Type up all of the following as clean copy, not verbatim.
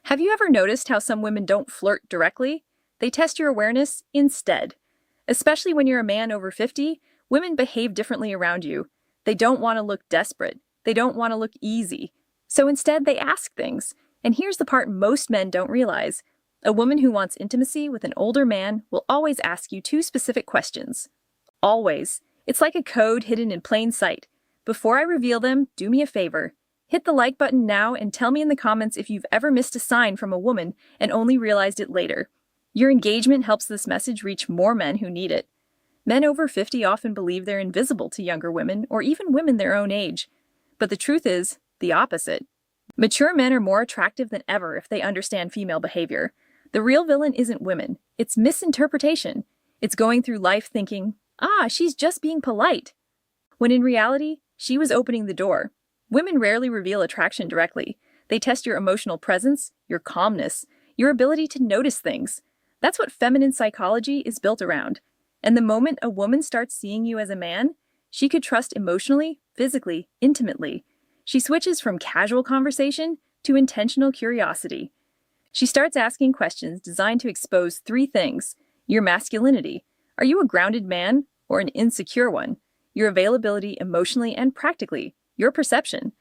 Have you ever noticed how some women don't flirt directly? They test your awareness instead. Especially when you're a man over 50, women behave differently around you. They don't want to look desperate. They don't want to look easy. So instead, they ask things. And here's the part most men don't realize. A woman who wants intimacy with an older man will always ask you two specific questions. Always. It's like a code hidden in plain sight. Before I reveal them, do me a favor. Hit the like button now and tell me in the comments if you've ever missed a sign from a woman and only realized it later. Your engagement helps this message reach more men who need it. Men over 50 often believe they're invisible to younger women or even women their own age. But the truth is the opposite. Mature men are more attractive than ever if they understand female behavior. The real villain isn't women. It's misinterpretation. It's going through life thinking, she's just being polite. When in reality, she was opening the door. Women rarely reveal attraction directly. They test your emotional presence, your calmness, your ability to notice things. That's what feminine psychology is built around. And the moment a woman starts seeing you as a man, she could trust emotionally, physically, intimately. She switches from casual conversation to intentional curiosity. She starts asking questions designed to expose three things: your masculinity. Are you a grounded man or an insecure one? Your availability emotionally and practically. Your perception.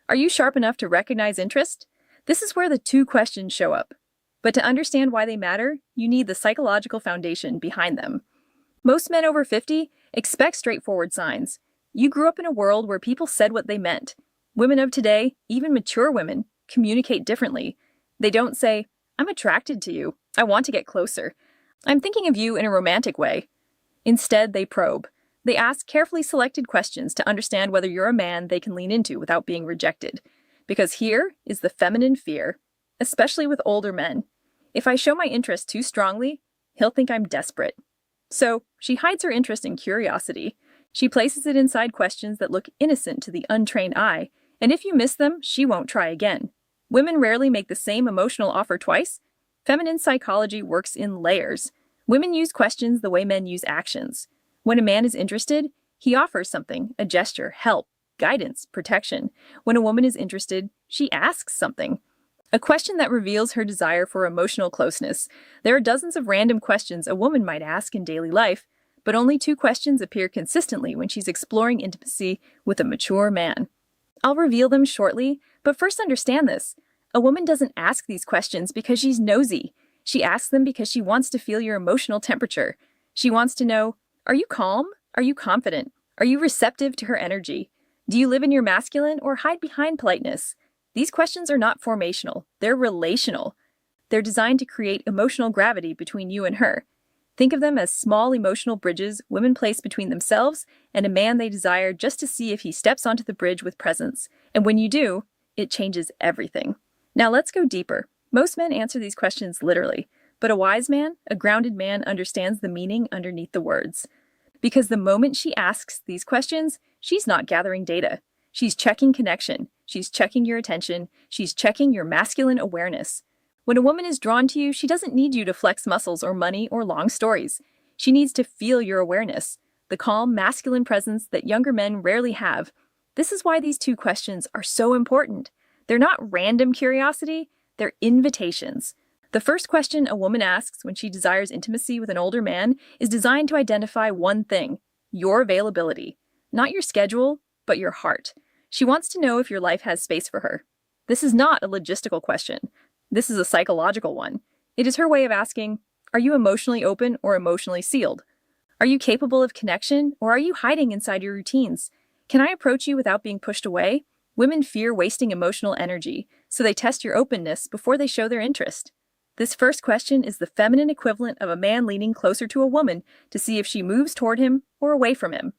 Are you sharp enough to recognize interest? This is where the two questions show up. But to understand why they matter, you need the psychological foundation behind them. Most men over 50 expect straightforward signs. You grew up in a world where people said what they meant. Women of today, even mature women, communicate differently. They don't say, "I'm attracted to you. I want to get closer. I'm thinking of you in a romantic way." Instead, they probe. They ask carefully selected questions to understand whether you're a man they can lean into without being rejected. Because here is the feminine fear, especially with older men. If I show my interest too strongly, he'll think I'm desperate. So she hides her interest in curiosity. She places it inside questions that look innocent to the untrained eye, and if you miss them, she won't try again. Women rarely make the same emotional offer twice. Feminine psychology works in layers. Women use questions the way men use actions. When a man is interested, he offers something: a gesture, help, guidance, protection. When a woman is interested, she asks something. A question that reveals her desire for emotional closeness. There are dozens of random questions a woman might ask in daily life, but only two questions appear consistently when she's exploring intimacy with a mature man. I'll reveal them shortly, but first understand this. A woman doesn't ask these questions because she's nosy. She asks them because she wants to feel your emotional temperature. She wants to know, are you calm? Are you confident? Are you receptive to her energy? Do you live in your masculine or hide behind politeness? These questions are not formational. They're relational. They're designed to create emotional gravity between you and her. Think of them as small emotional bridges women place between themselves and a man they desire, just to see if he steps onto the bridge with presence. And when you do, it changes everything. Now let's go deeper. Most men answer these questions literally, but a wise man, a grounded man, understands the meaning underneath the words. Because the moment she asks these questions, she's not gathering data. She's checking connection. She's checking your attention. She's checking your masculine awareness. When a woman is drawn to you, she doesn't need you to flex muscles or money or long stories. She needs to feel your awareness, the calm, masculine presence that younger men rarely have. This is why these two questions are so important. They're not random curiosity, they're invitations. The first question a woman asks when she desires intimacy with an older man is designed to identify one thing: your availability. Not your schedule, but your heart. She wants to know if your life has space for her. This is not a logistical question. This is a psychological one. It is her way of asking, are you emotionally open or emotionally sealed? Are you capable of connection, or are you hiding inside your routines? Can I approach you without being pushed away? Women fear wasting emotional energy, so they test your openness before they show their interest. This first question is the feminine equivalent of a man leaning closer to a woman to see if she moves toward him or away from him.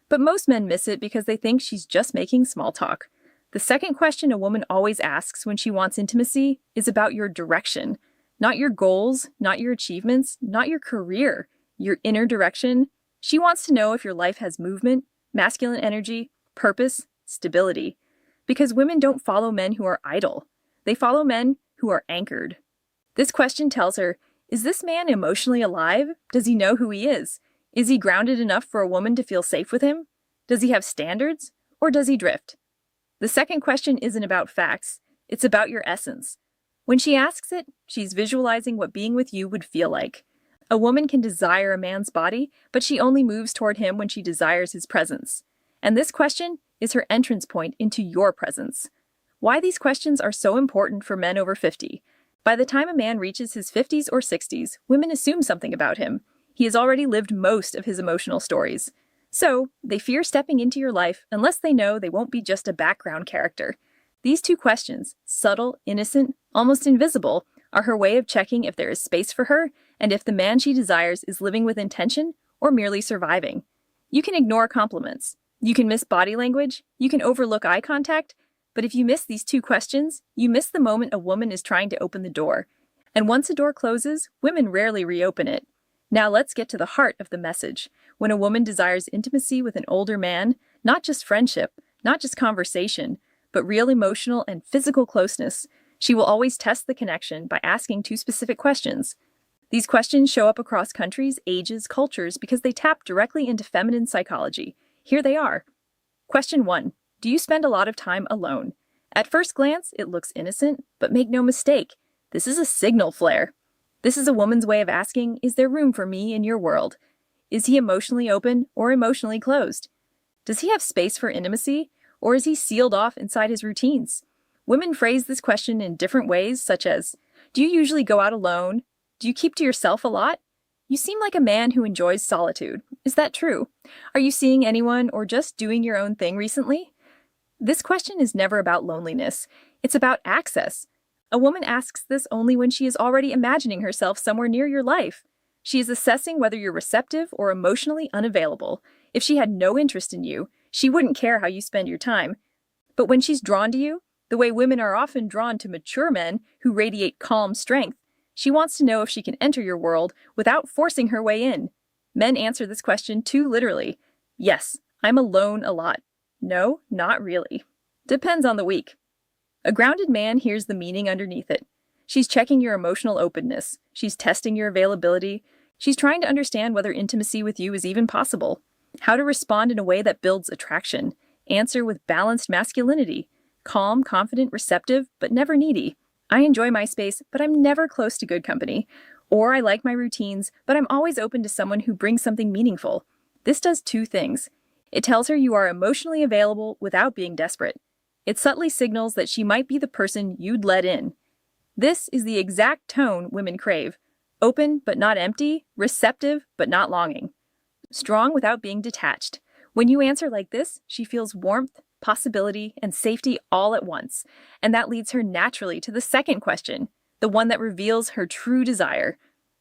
But most men miss it because they think she's just making small talk. The second question a woman always asks when she wants intimacy is about your direction. Not your goals, not your achievements, not your career, your inner direction. She wants to know if your life has movement, masculine energy, purpose, stability. Because women don't follow men who are idle. They follow men who are anchored. This question tells her, is this man emotionally alive? Does he know who he is? Is he grounded enough for a woman to feel safe with him? Does he have standards? Or does he drift? The second question isn't about facts. It's about your essence. When she asks it, she's visualizing what being with you would feel like. A woman can desire a man's body, but she only moves toward him when she desires his presence. And this question is her entrance point into your presence. Why these questions are so important for men over 50. By the time a man reaches his 50s or 60s, women assume something about him. He has already lived most of his emotional stories. So, they fear stepping into your life unless they know they won't be just a background character. These two questions, subtle, innocent, almost invisible, are her way of checking if there is space for her and if the man she desires is living with intention or merely surviving. You can ignore compliments. You can miss body language. You can overlook eye contact. But if you miss these two questions, you miss the moment a woman is trying to open the door. And once a door closes, women rarely reopen it. Now let's get to the heart of the message. When a woman desires intimacy with an older man, not just friendship, not just conversation, but real emotional and physical closeness, she will always test the connection by asking two specific questions. These questions show up across countries, ages, cultures because they tap directly into feminine psychology. Here they are. Question 1. Do you spend a lot of time alone? At first glance, it looks innocent, but make no mistake, this is a signal flare. This is a woman's way of asking, is there room for me in your world? Is he emotionally open or emotionally closed? Does he have space for intimacy, or is he sealed off inside his routines? Women phrase this question in different ways, such as, do you usually go out alone? Do you keep to yourself a lot? You seem like a man who enjoys solitude. Is that true? Are you seeing anyone or just doing your own thing recently? This question is never about loneliness. It's about access. A woman asks this only when she is already imagining herself somewhere near your life. She is assessing whether you're receptive or emotionally unavailable. If she had no interest in you, she wouldn't care how you spend your time. But when she's drawn to you, the way women are often drawn to mature men who radiate calm strength, she wants to know if she can enter your world without forcing her way in. Men answer this question too literally. Yes, I'm alone a lot. No, not really. Depends on the week. A grounded man hears the meaning underneath it. She's checking your emotional openness. She's testing your availability. She's trying to understand whether intimacy with you is even possible. How to respond in a way that builds attraction. Answer with balanced masculinity. Calm, confident, receptive, but never needy. I enjoy my space, but I'm never close to good company. Or I like my routines, but I'm always open to someone who brings something meaningful. This does two things. It tells her you are emotionally available without being desperate. It subtly signals that she might be the person you'd let in. This is the exact tone women crave. Open but not empty, receptive but not longing. Strong without being detached. When you answer like this, she feels warmth, possibility, and safety all at once. And that leads her naturally to the second question, the one that reveals her true desire.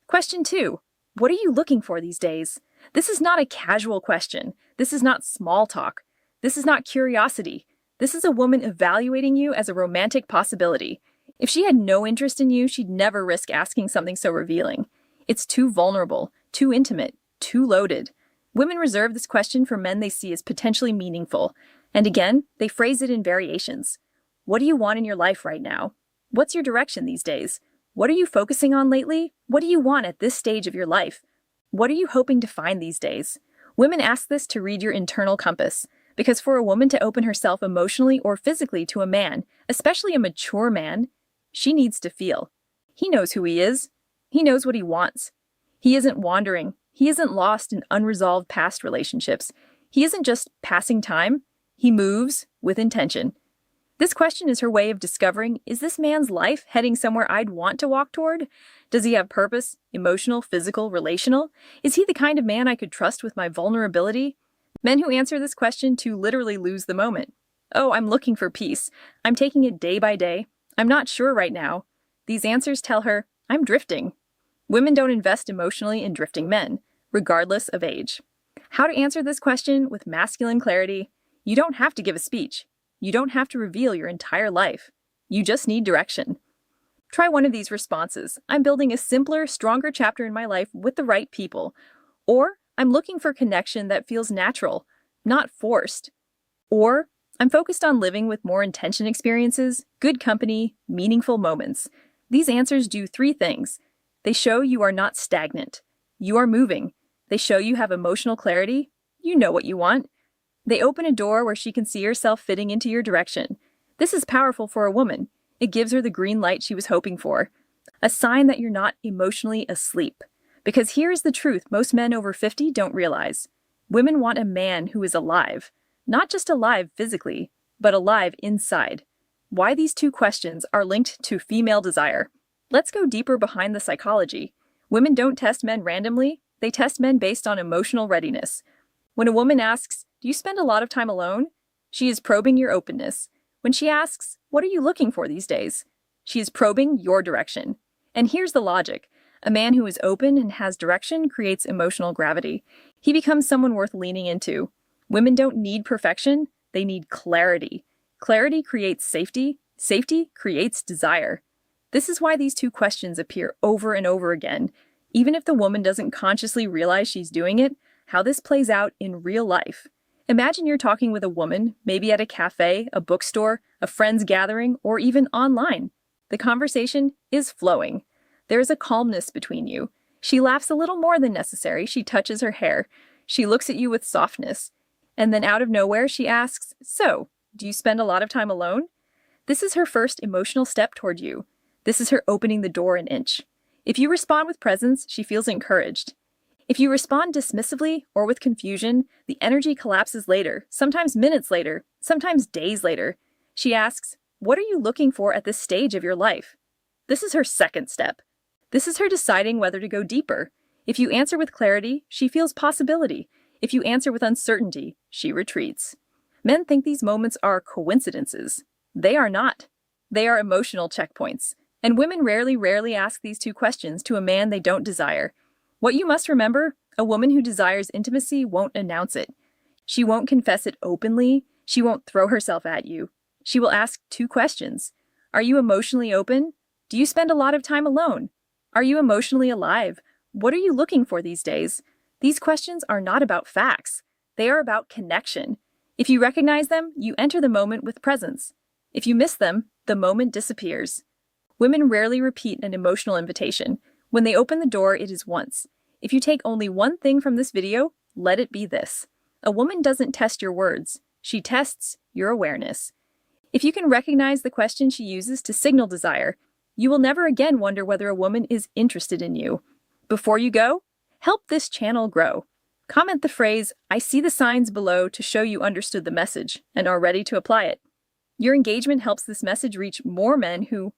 Question 2. What are you looking for these days? This is not a casual question. This is not small talk. This is not curiosity. This is a woman evaluating you as a romantic possibility. If she had no interest in you, she'd never risk asking something so revealing. It's too vulnerable, too intimate, too loaded. Women reserve this question for men they see as potentially meaningful. And again, they phrase it in variations. What do you want in your life right now? What's your direction these days? What are you focusing on lately? What do you want at this stage of your life? What are you hoping to find these days? Women ask this to read your internal compass. Because for a woman to open herself emotionally or physically to a man, especially a mature man, she needs to feel. He knows who he is. He knows what he wants. He isn't wandering. He isn't lost in unresolved past relationships. He isn't just passing time. He moves with intention. This question is her way of discovering, is this man's life heading somewhere I'd want to walk toward? Does he have purpose, emotional, physical, relational? Is he the kind of man I could trust with my vulnerability? Men who answer this question too literally lose the moment. Oh, I'm looking for peace. I'm taking it day by day. I'm not sure right now. These answers tell her, I'm drifting. Women don't invest emotionally in drifting men, regardless of age. How to answer this question with masculine clarity? You don't have to give a speech. You don't have to reveal your entire life. You just need direction. Try one of these responses. I'm building a simpler, stronger chapter in my life with the right people. Or, I'm looking for connection that feels natural, not forced. Or, I'm focused on living with more intention experiences, good company, meaningful moments. These answers do three things. They show you are not stagnant. You are moving. They show you have emotional clarity. You know what you want. They open a door where she can see herself fitting into your direction. This is powerful for a woman. It gives her the green light she was hoping for. A sign that you're not emotionally asleep. Because here's the truth most men over 50 don't realize. Women want a man who is alive. Not just alive physically, but alive inside. Why these two questions are linked to female desire. Let's go deeper behind the psychology. Women don't test men randomly, they test men based on emotional readiness. When a woman asks, "Do you spend a lot of time alone?" she is probing your openness. When she asks, "What are you looking for these days?" she is probing your direction. And here's the logic. A man who is open and has direction creates emotional gravity. He becomes someone worth leaning into. Women don't need perfection, they need clarity. Clarity creates safety, safety creates desire. This is why these two questions appear over and over again. Even if the woman doesn't consciously realize she's doing it, how this plays out in real life. Imagine you're talking with a woman, maybe at a cafe, a bookstore, a friend's gathering, or even online. The conversation is flowing. There is a calmness between you. She laughs a little more than necessary. She touches her hair. She looks at you with softness. And then out of nowhere, she asks, "So, do you spend a lot of time alone?" This is her first emotional step toward you. This is her opening the door an inch. If you respond with presence, she feels encouraged. If you respond dismissively or with confusion, the energy collapses later, sometimes minutes later, sometimes days later. She asks, "What are you looking for at this stage of your life?" This is her second step. This is her deciding whether to go deeper. If you answer with clarity, she feels possibility. If you answer with uncertainty, she retreats. Men think these moments are coincidences. They are not. They are emotional checkpoints. And women rarely ask these two questions to a man they don't desire. What you must remember, a woman who desires intimacy won't announce it. She won't confess it openly. She won't throw herself at you. She will ask two questions. Are you emotionally open? Do you spend a lot of time alone? Are you emotionally alive? What are you looking for these days? These questions are not about facts. They are about connection. If you recognize them, you enter the moment with presence. If you miss them, the moment disappears. Women rarely repeat an emotional invitation. When they open the door, it is once. If you take only one thing from this video, let it be this. A woman doesn't test your words. She tests your awareness. If you can recognize the question she uses to signal desire, you will never again wonder whether a woman is interested in you. Before you go, help this channel grow. Comment the phrase, "I see the signs below," to show you understood the message and are ready to apply it. Your engagement helps this message reach more men who